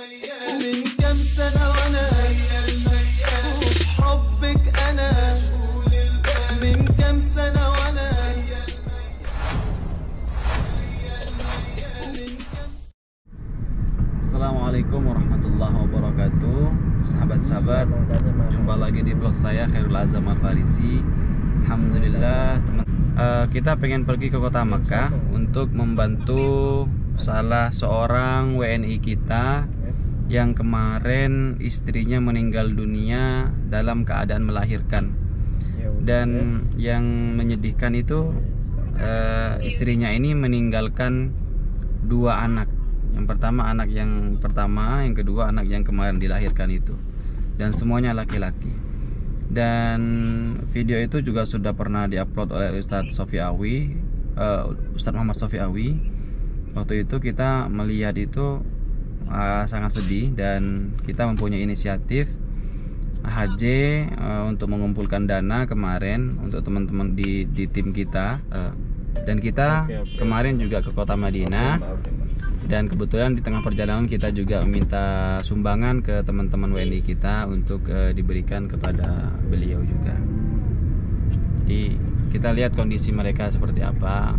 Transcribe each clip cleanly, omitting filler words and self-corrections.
من كم سنة وأنا حبك أنا من كم سنة وأنا. Assalamualaikum warahmatullahi wabarakatuh. Sahabat-sahabat, jumpa lagi di vlog saya Khairul Azam Al-Farisi. Alhamdulillah teman, kita pengen pergi ke kota Makkah untuk membantu salah seorang WNI kita yang kemarin istrinya meninggal dunia dalam keadaan melahirkan. Dan yang menyedihkan itu istrinya ini meninggalkan dua anak. Yang pertama anak yang pertama, yang kedua anak yang kemarin dilahirkan itu. Dan semuanya laki-laki. Dan video itu juga sudah pernah diupload oleh Ustadz Sofiawi, Ustadz Muhammad Sofiawi. Waktu itu kita melihat itu sangat sedih, dan kita mempunyai inisiatif HJ untuk mengumpulkan dana kemarin untuk teman-teman di tim kita. Dan kita kemarin juga ke kota Madinah. Dan kebetulan di tengah perjalanan kita juga meminta sumbangan ke teman-teman WNI kita untuk diberikan kepada beliau juga. Jadi kita lihat kondisi mereka seperti apa.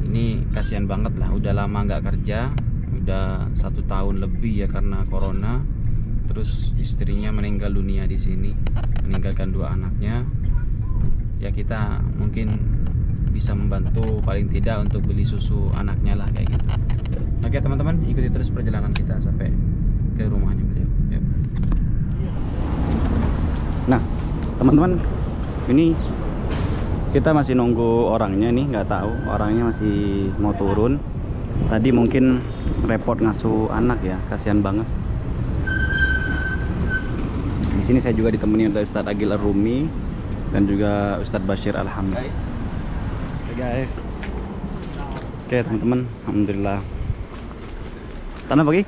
Ini kasihan banget lah, udah lama nggak kerja, udah 1 tahun lebih ya karena corona. Terus istrinya meninggal dunia di sini, meninggalkan 2 anaknya. Ya kita mungkin bisa membantu paling tidak untuk beli susu anaknya lah, kayak gitu. Oke teman-teman, ikuti terus perjalanan kita sampai ke rumahnya beliau. Yuk. Nah teman-teman, ini kita masih nunggu orangnya nih, nggak tahu orangnya masih mau turun. Tadi mungkin repot ngasuh anak ya, kasihan banget. Di sini saya juga ditemani oleh Ustadz Agil Ar-Rumi dan juga Ustadz Bashir Alhamd. Oke guys. Oke teman-teman, alhamdulillah. Tanah pagi?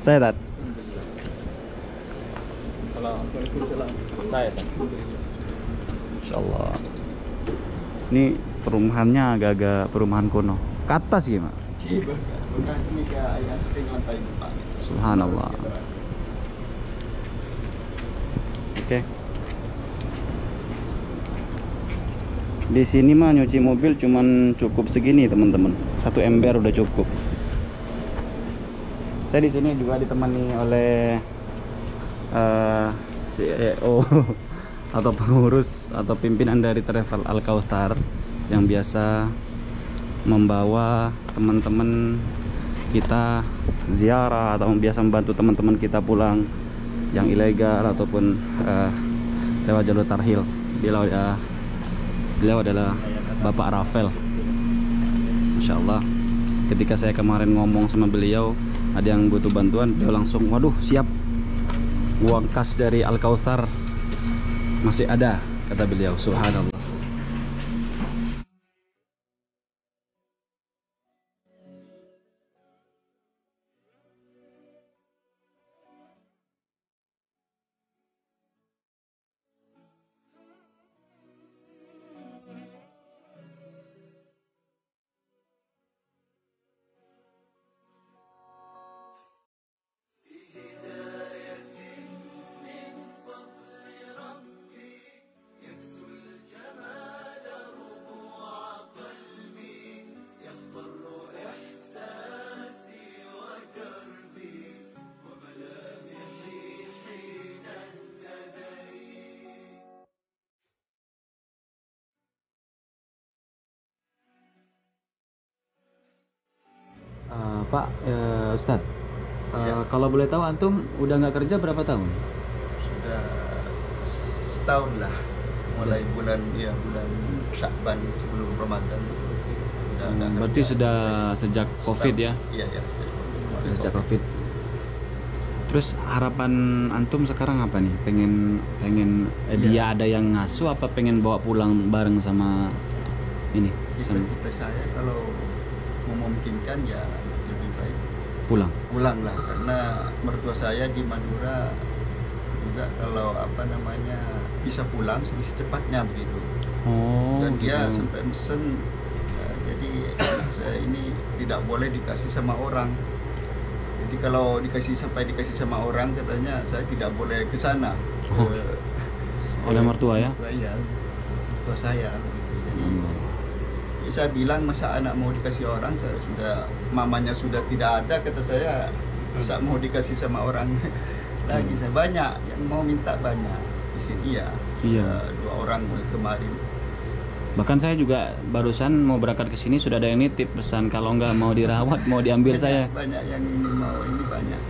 Saya Tat. Assalamualaikum. Saya. Insyaallah. Ini perumahannya agak-agak perumahan kuno. Ke atas gimana? Subhanallah. Oke. Di sini mah nyuci mobil cuman cukup segini teman-teman. 1 ember udah cukup. Saya di sini juga ditemani oleh CEO atau pengurus atau pimpinan dari Travel Al Kautsar yang biasa membawa teman-teman kita ziarah atau biasa membantu teman-teman kita pulang yang ilegal ataupun lewat jalur tarhil. Beliau adalah Bapak Rafael. Masya Allah. Ketika saya kemarin ngomong sama beliau ada yang butuh bantuan, beliau langsung, waduh siap, uang kas dari Al Kautsar masih ada, kata beliau. Subhanallah. Pak Ustadz, kalau boleh tahu antum udah nggak kerja berapa tahun? Sudah setahun lah, mulai bulan Syakban sebelum Ramadan. Berarti sudah sejak Covid ya? Iya. Sejak Covid. Terus harapan antum sekarang apa nih? Pengen dia ada yang ngasuh apa pengen bawa pulang bareng sama ini? Cita-cita saya kalau memungkinkan ya lebih baik pulang lah, karena mertua saya di Madura juga kalau bisa pulang secepatnya begitu. Dan dia sampai mesen, jadi anak saya ini tidak boleh dikasih sama orang. Jadi kalau sampai dikasih sama orang, katanya saya tidak boleh ke sana. Oh. Oleh mertua ya? Iya, mertua saya. Gitu. Jadi ya saya bilang, masa anak mau dikasih orang, mamanya sudah tidak ada, kata saya, masa mau dikasih sama orang lagi. Saya banyak yang mau minta, banyak di sini ya. Iya. 2 orang kemarin. Bahkan saya juga barusan mau berangkat ke sini sudah ada yang nitip pesan kalau nggak mau dirawat mau diambil saya. Banyak yang ingin mau ini banyak.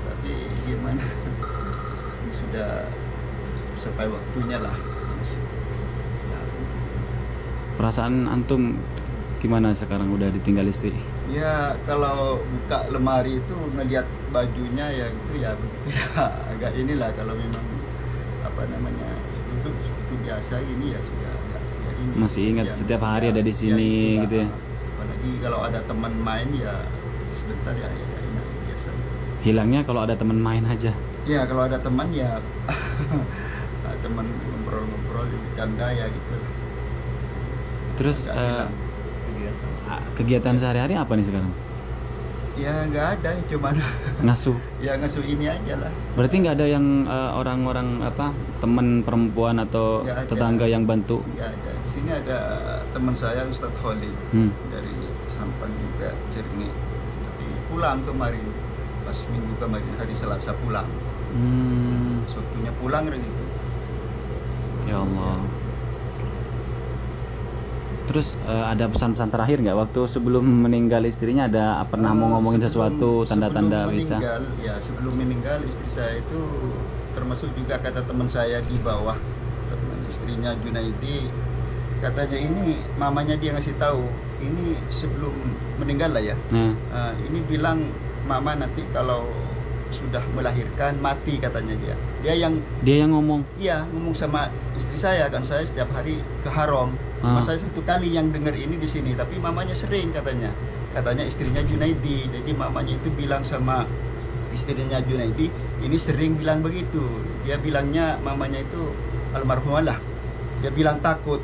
Tapi gimana? Sudah sampai waktunya lah. Perasaan antum gimana sekarang udah ditinggal istri? Ya kalau buka lemari itu ngelihat bajunya ya itu ya begitu ya, agak inilah. Kalau memang apa namanya duduk seperti biasa ini ya sudah ya ini. Masih ingat ya, setiap sudah, hari ada di sini ya gitu ya. Apalagi kalau ada teman main ya sebentar ya ini biasa. Hilangnya kalau ada teman main aja. Ya kalau ada teman ya teman ngobrol-ngobrol bercanda ya gitu. Terus Agak hilang. kegiatan sehari-hari apa nih sekarang? Ya nggak ada, cuman Ngasuh. ya ngasuh ini aja lah. Berarti nggak ada yang orang-orang apa teman perempuan atau Nggak ada. tetangga yang bantu? Nggak ada. Di sini ada teman saya Ustadz Khalid dari Sampang juga, Cerni. Tapi pulang kemarin, pas minggu kemarin, hari Selasa pulang. Waktunya pulang gitu. Ya Allah. Terus ada pesan-pesan terakhir nggak waktu sebelum meninggal istrinya, ada pernah mau ngomongin sesuatu, tanda-tanda bisa? Sebelum meninggal istri saya itu termasuk juga kata teman saya di bawah, teman istrinya Junaidi, katanya ini mamanya dia ngasih tahu ini sebelum meninggal lah ya. Ini bilang mama nanti kalau sudah melahirkan mati, katanya dia yang ngomong. Iya, ngomong sama istri saya, kan saya setiap hari ke Haram. Saya satu kali yang dengar ini di sini, tapi mamanya sering katanya istrinya Junaidi. Jadi mamanya itu bilang sama istrinya Junaidi, ini sering bilang begitu. Dia bilangnya mamanya itu almarhumah lah. Dia bilang takut,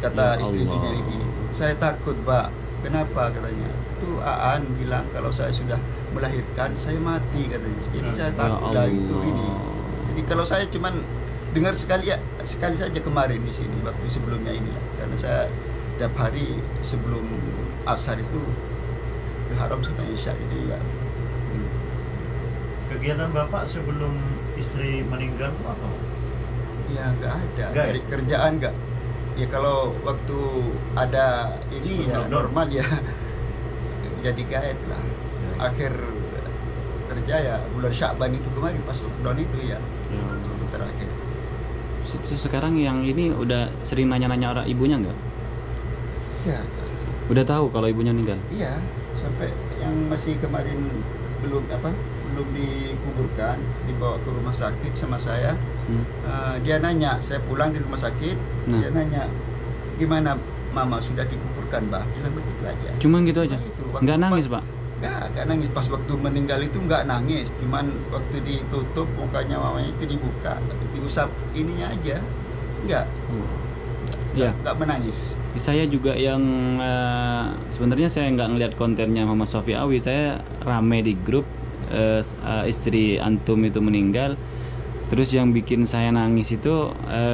kata istri Junaidi. Saya takut, Pak. Kenapa, katanya? Itu Aan bilang kalau saya sudah melahirkan saya mati, katanya. Jadi saya takut lah itu ini. Jadi kalau saya cuman dengar sekali saja kemarin di sini waktu sebelumnya inilah, karena saya tiap hari sebelum asar itu ke Haram sampai Isya. Jadi ya. Kegiatan Bapak sebelum istri meninggal itu apa? Ya nggak ada. Nggak, Dari kerjaan nggak. Ya kalau waktu ada ini ya normal ya jadi gaet lah. Akhir kerja ya bulan Sya'ban itu kemarin pas lockdown itu ya. Terakhir. Sekarang yang ini udah sering nanya-nanya orang ibunya nggak? Ya. Udah tahu kalau ibunya meninggal? Iya, sampai yang masih kemarin belum dikuburkan, dibawa ke rumah sakit sama saya. Dia nanya, saya pulang di rumah sakit, dia nanya, gimana mama sudah dikuburkan, Mbak? Bilang begitu aja. Cuman gitu aja? Nggak nangis, Pak? Nggak nangis. Pas waktu meninggal itu nggak nangis, cuman waktu ditutup mukanya mamanya itu dibuka, diusap ininya aja, nggak menangis. Saya juga yang sebenarnya saya nggak ngeliat kontennya Muhammad Sofi Awi, saya rame di grup istri antum itu meninggal. Terus yang bikin saya nangis itu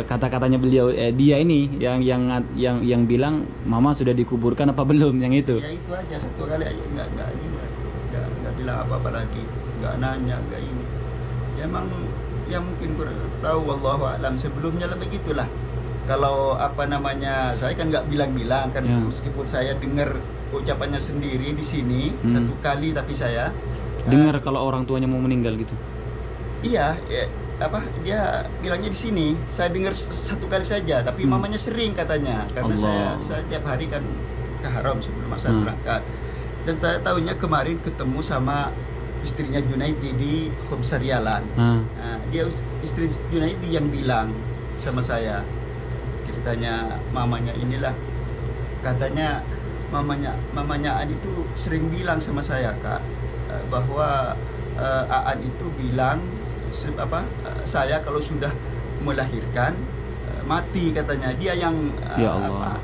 kata-katanya beliau, dia ini yang bilang mama sudah dikuburkan apa belum, yang itu. Ya itu aja, satu kali aja, nggak bilang apa-apa lagi, nggak nanya, nggak ini. Ya emang ya mungkin kurang tahu, wallahu a'lam. Sebelumnya lah begitulah. Kalau apa namanya, saya kan nggak bilang-bilang kan, meskipun saya dengar ucapannya sendiri di sini satu kali, tapi saya dengar kalau orang tuanya mau meninggal gitu. Iya, dia bilangnya di sini. Saya dengar satu kali saja, tapi mamanya sering katanya, karena saya tiap hari kan ke Haram sebelum masa berangkat. Dan saya tahunya kemarin ketemu sama istrinya Junaidi di Komsarialan. Dia istri Junaidi yang bilang sama saya, ceritanya mamanya inilah, katanya mamanya Aan itu sering bilang sama saya, Kak, bahwa Aan itu bilang saya kalau sudah melahirkan mati, katanya. Dia yang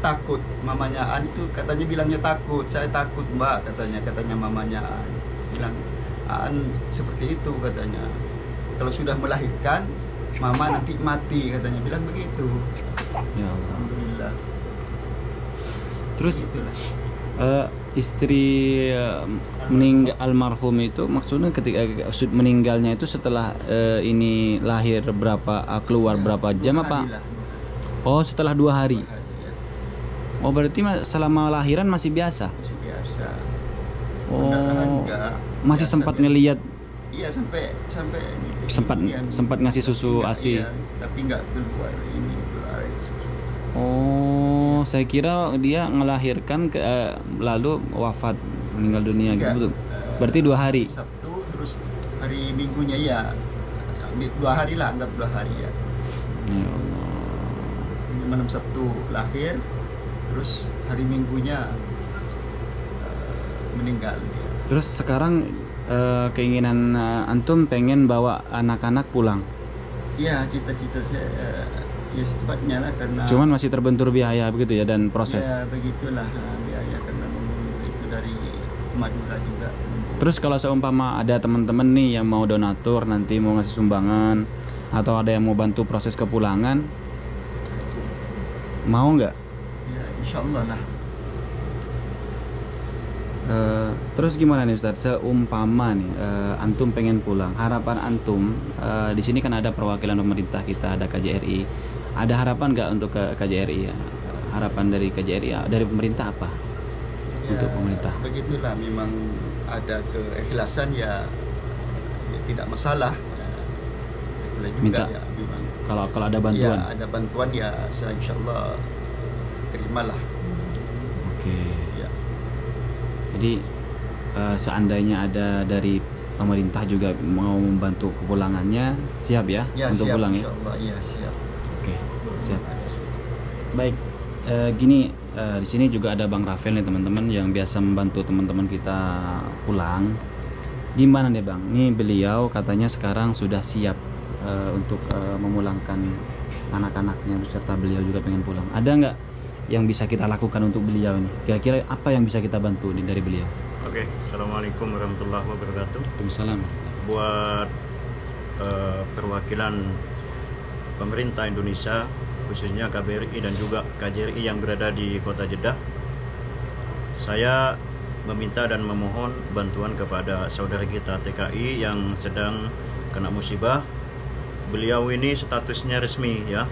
takut. Mamanya Aan itu katanya bilangnya takut. Saya takut, Mbak, katanya mamanya Aan bilang seperti itu katanya. Kalau sudah melahirkan, mama nanti mati katanya, bilang begitu. Ya Allah. Alhamdulillah. Terus Itulah. istri meninggal almarhum itu maksudnya ketika meninggalnya itu setelah ini lahir keluar berapa jam 2 apa? hari lah. Oh, setelah 2 hari. 2 hari, ya. Oh, berarti selama lahiran masih biasa. Masih biasa. Oh, Pendarahan enggak. masih Biasa, sempat biasa. ngelihat, Iya, sampai ini, sempat ngasih susu enggak, ASI. iya, tapi nggak keluar air susu. Oh, saya kira dia ngelahirkan lalu wafat, meninggal dunia Enggak, gitu. Berarti 2 hari. Sabtu, terus hari Minggunya ya 2 hari lah, anggap 2 hari ya. Ya Allah. Malam Sabtu lahir, terus hari Minggunya meninggal dia. Terus sekarang keinginan antum pengen bawa anak-anak pulang. Ya, cita-cita saya ya secepatnya lah, karena Cuman masih terbentur biaya begitu ya, dan proses. ya begitulah biaya, karena itu dari Madura juga. Terus kalau seumpama ada teman-teman nih yang mau donatur, nanti mau ngasih sumbangan, atau ada yang mau bantu proses kepulangan, mau nggak? Ya, insya Allah lah. Terus gimana nih Ustadz, seumpama nih antum pengen pulang, harapan antum di sini kan ada perwakilan pemerintah kita, ada KJRI, ada harapan nggak untuk ke KJRI ya? Harapan dari KJRI dari pemerintah apa? Ya, Untuk pemerintah. begitulah, memang ada keikhlasan ya tidak masalah. Boleh juga Minta ya, memang kalau ada bantuan. ya ada bantuan ya, saya insya Allah terimalah. Oke. Ya. Jadi seandainya ada dari pemerintah juga mau membantu kepulangannya, siap ya, Ya, untuk siap, pulang ya? insya Allah ya, siap. Oke, siap. Baik, gini, di sini juga ada Bang Rafael nih teman-teman yang biasa membantu teman-teman kita pulang. Gimana nih Bang? Nih beliau katanya sekarang sudah siap untuk memulangkan anak-anaknya beserta beliau juga pengen pulang. Ada nggak yang bisa kita lakukan untuk beliau ini? Kira-kira apa yang bisa kita bantu nih dari beliau? Oke, Assalamualaikum warahmatullahi wabarakatuh. Waalaikumsalam. Buat perwakilan pemerintah Indonesia, khususnya KBRI dan juga KJRI yang berada di Kota Jeddah, saya meminta dan memohon bantuan kepada saudara kita TKI yang sedang kena musibah. Beliau ini statusnya resmi ya,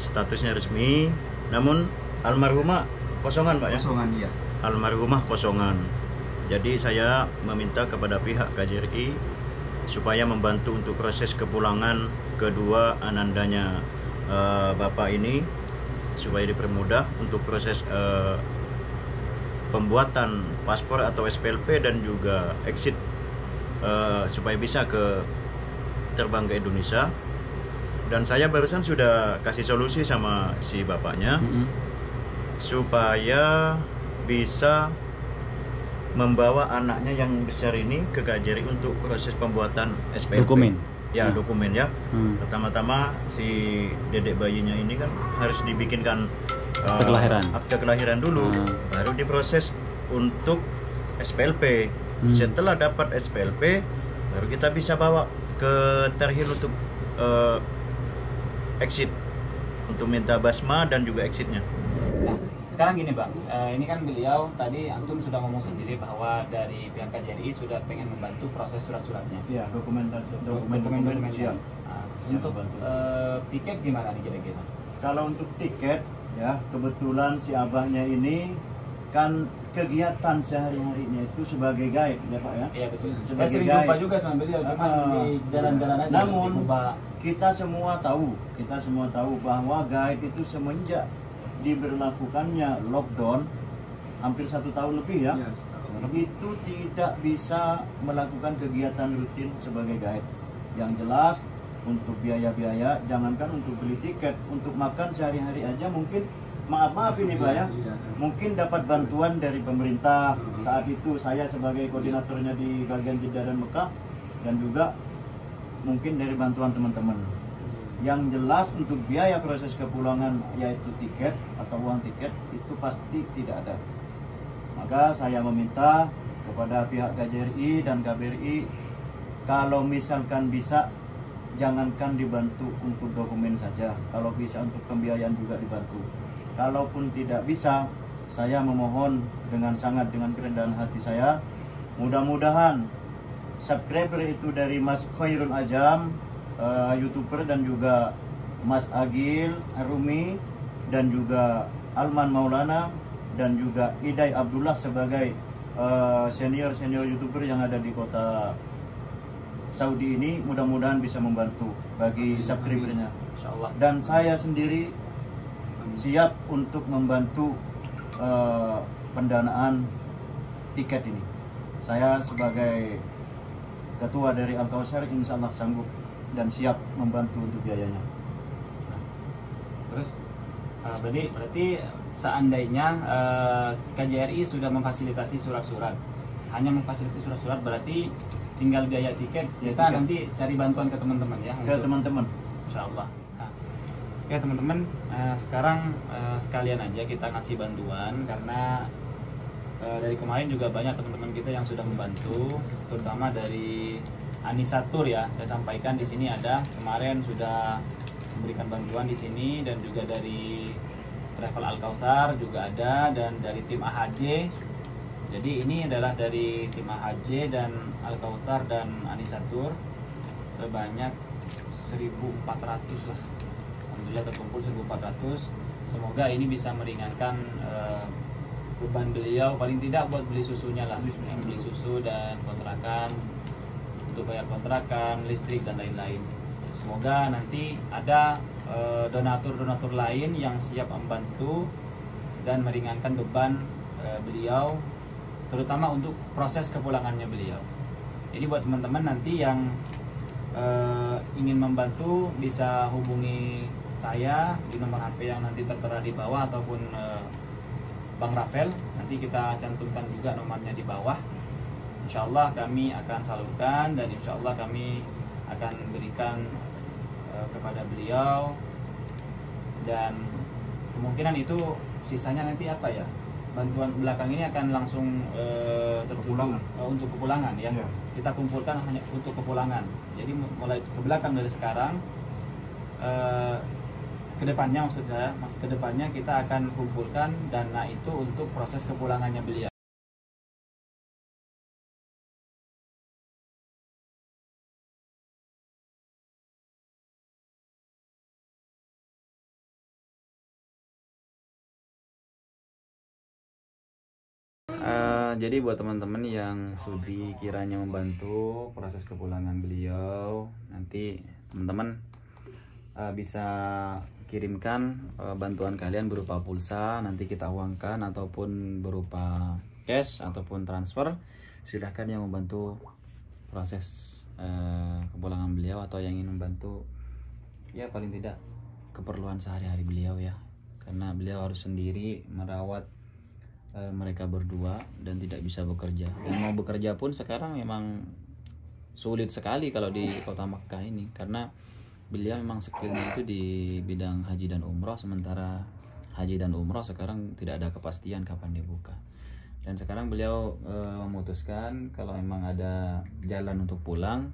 statusnya resmi, namun almarhumah kosongan Pak ya? Kosongan ya. Almarhumah kosongan. Jadi saya meminta kepada pihak KJRI supaya membantu untuk proses kepulangan kedua anandanya Bapak ini, supaya dipermudah untuk proses pembuatan paspor atau SPLP dan juga exit, supaya bisa terbang ke Indonesia. Dan saya barusan sudah kasih solusi sama si bapaknya supaya bisa membawa anaknya yang besar ini ke KJRI untuk proses pembuatan SPLP. Dokumen. Ya, dokumen ya. Hmm. Pertama-tama si dedek bayinya ini kan harus dibikinkan Akte kelahiran. akte kelahiran dulu, baru diproses untuk SPLP. Setelah dapat SPLP, baru kita bisa bawa ke Terhil untuk exit, untuk minta basma dan juga exitnya. Nah, sekarang gini Bang, ini kan beliau tadi antum sudah ngomong sendiri bahwa dari pihak KJRI sudah pengen membantu proses surat-suratnya. Ya, dokumentasi, Dokumen-dokumen siap. Nah, Siap untuk bantu. tiket gimana nih kira-kira? Kalau untuk tiket ya, kebetulan si abahnya ini kan kegiatan sehari-harinya itu sebagai guide ya Pak ya. Iya betul. Saya Sebagai sering guide. jumpa juga sama beliau, cuma di jalan-jalan aja. Namun di Kuba. kita semua tahu bahwa guide itu semenjak diberlakukannya lockdown hampir 1 tahun lebih ya, itu tidak bisa melakukan kegiatan rutin sebagai guide. Yang jelas untuk biaya-biaya, jangankan untuk beli tiket, untuk makan sehari-hari aja mungkin maaf ini Pak ya, mungkin dapat bantuan dari pemerintah. Saat itu saya sebagai koordinatornya di bagian Jeddah dan Mekah, dan juga mungkin dari bantuan teman-teman. Yang jelas untuk biaya proses kepulangan, yaitu tiket atau uang tiket, itu pasti tidak ada. Maka saya meminta kepada pihak KJRI dan KBRI Kalau misalkan bisa, jangankan dibantu untuk dokumen saja, kalau bisa untuk pembiayaan juga dibantu. Kalaupun tidak bisa, saya memohon dengan sangat, dengan kerendahan hati saya, mudah-mudahan subscriber itu dari Mas Khairul Ajam, YouTuber, dan juga Mas Agil Arumi, dan juga Alman Maulana, dan juga Idai Abdullah sebagai senior YouTuber yang ada di kota Saudi ini, mudah-mudahan bisa membantu bagi subscribernya. Insyaallah. Dan saya sendiri siap untuk membantu pendanaan tiket ini. Saya sebagai ketua dari Al-Kausar insya Allah sanggup dan siap membantu untuk biayanya. Terus berarti seandainya KJRI sudah memfasilitasi surat-surat, hanya memfasilitasi surat-surat, berarti tinggal biaya tiket kita tiket. nanti cari bantuan ke teman-teman ya. Ke teman-teman. Insyaallah. Nah, oke teman-teman, sekarang sekalian aja kita ngasih bantuan karena dari kemarin juga banyak teman-teman kita yang sudah membantu, terutama dari Anisatur ya. Saya sampaikan di sini ada kemarin sudah memberikan bantuan di sini, dan juga dari Travel Al-Kausar juga ada, dan dari tim AHJ. Jadi ini adalah dari tim AHJ dan Al-Kausar dan Anisatur sebanyak 1.400 lah. Alhamdulillah terkumpul 1.400. Semoga ini bisa meringankan beban beliau, paling tidak buat beli susunya lah, beli susu dan kontrakan, untuk bayar kontrakan, listrik dan lain-lain. Semoga nanti ada donatur-donatur lain yang siap membantu dan meringankan beban beliau, terutama untuk proses kepulangannya beliau. Jadi buat teman-teman nanti yang ingin membantu bisa hubungi saya di nomor HP yang nanti tertera di bawah, ataupun Bang Rafael, nanti kita cantumkan juga nomornya di bawah. Insya Allah kami akan salurkan, dan insya Allah kami akan berikan kepada beliau, dan kemungkinan itu sisanya nanti apa ya, bantuan belakang ini akan langsung terpulang untuk kepulangan ya. Kita kumpulkan hanya untuk kepulangan. Jadi mulai ke belakang dari sekarang, kedepannya maksud saya, kedepannya kita akan kumpulkan dana itu untuk proses kepulangannya beliau. Jadi buat teman-teman yang sudi kiranya membantu proses kepulangan beliau, nanti teman-teman bisa kirimkan bantuan kalian berupa pulsa, nanti kita uangkan, ataupun berupa cash ataupun transfer. Silahkan yang membantu proses kepulangan beliau, atau yang ingin membantu ya paling tidak keperluan sehari-hari beliau ya, karena beliau harus sendiri merawat mereka berdua dan tidak bisa bekerja, dan mau bekerja pun sekarang memang sulit sekali kalau di kota Makkah ini, karena beliau memang skillnya itu di bidang haji dan umroh, sementara haji dan umroh sekarang tidak ada kepastian kapan dibuka. Dan sekarang beliau memutuskan kalau memang ada jalan untuk pulang,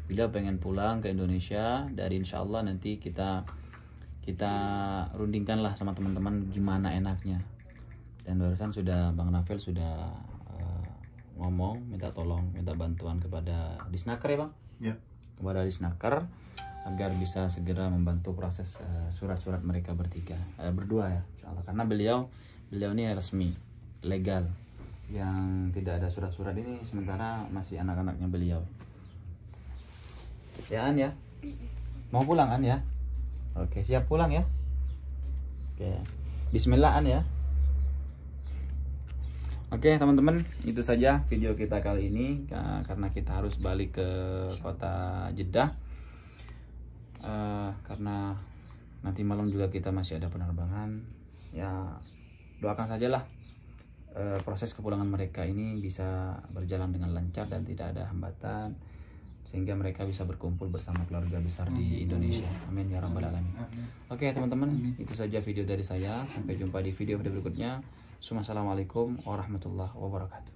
beliau pengen pulang ke Indonesia. Dari insya Allah nanti kita rundingkan lah sama teman-teman gimana enaknya. Dan barusan sudah Bang Rafael sudah ngomong, minta bantuan kepada Disnaker ya Bang? Ya. Kepada Disnaker agar bisa segera membantu proses surat-surat mereka berdua ya, insyaallah. Karena beliau ini resmi, legal, yang tidak ada surat-surat ini sementara masih anak-anaknya beliau. Ya An ya, mau pulang An ya? Oke, siap pulang ya? Oke, Bismillah An ya. Oke teman-teman, itu saja video kita kali ini, karena kita harus balik ke kota Jeddah, karena nanti malam juga kita masih ada penerbangan. Ya doakan sajalah proses kepulangan mereka ini bisa berjalan dengan lancar dan tidak ada hambatan, sehingga mereka bisa berkumpul bersama keluarga besar di Indonesia. Amin ya rabbal alamin. Oke teman-teman, itu saja video dari saya. Sampai jumpa di video berikutnya. Assalamualaikum warahmatullahi wabarakatuh.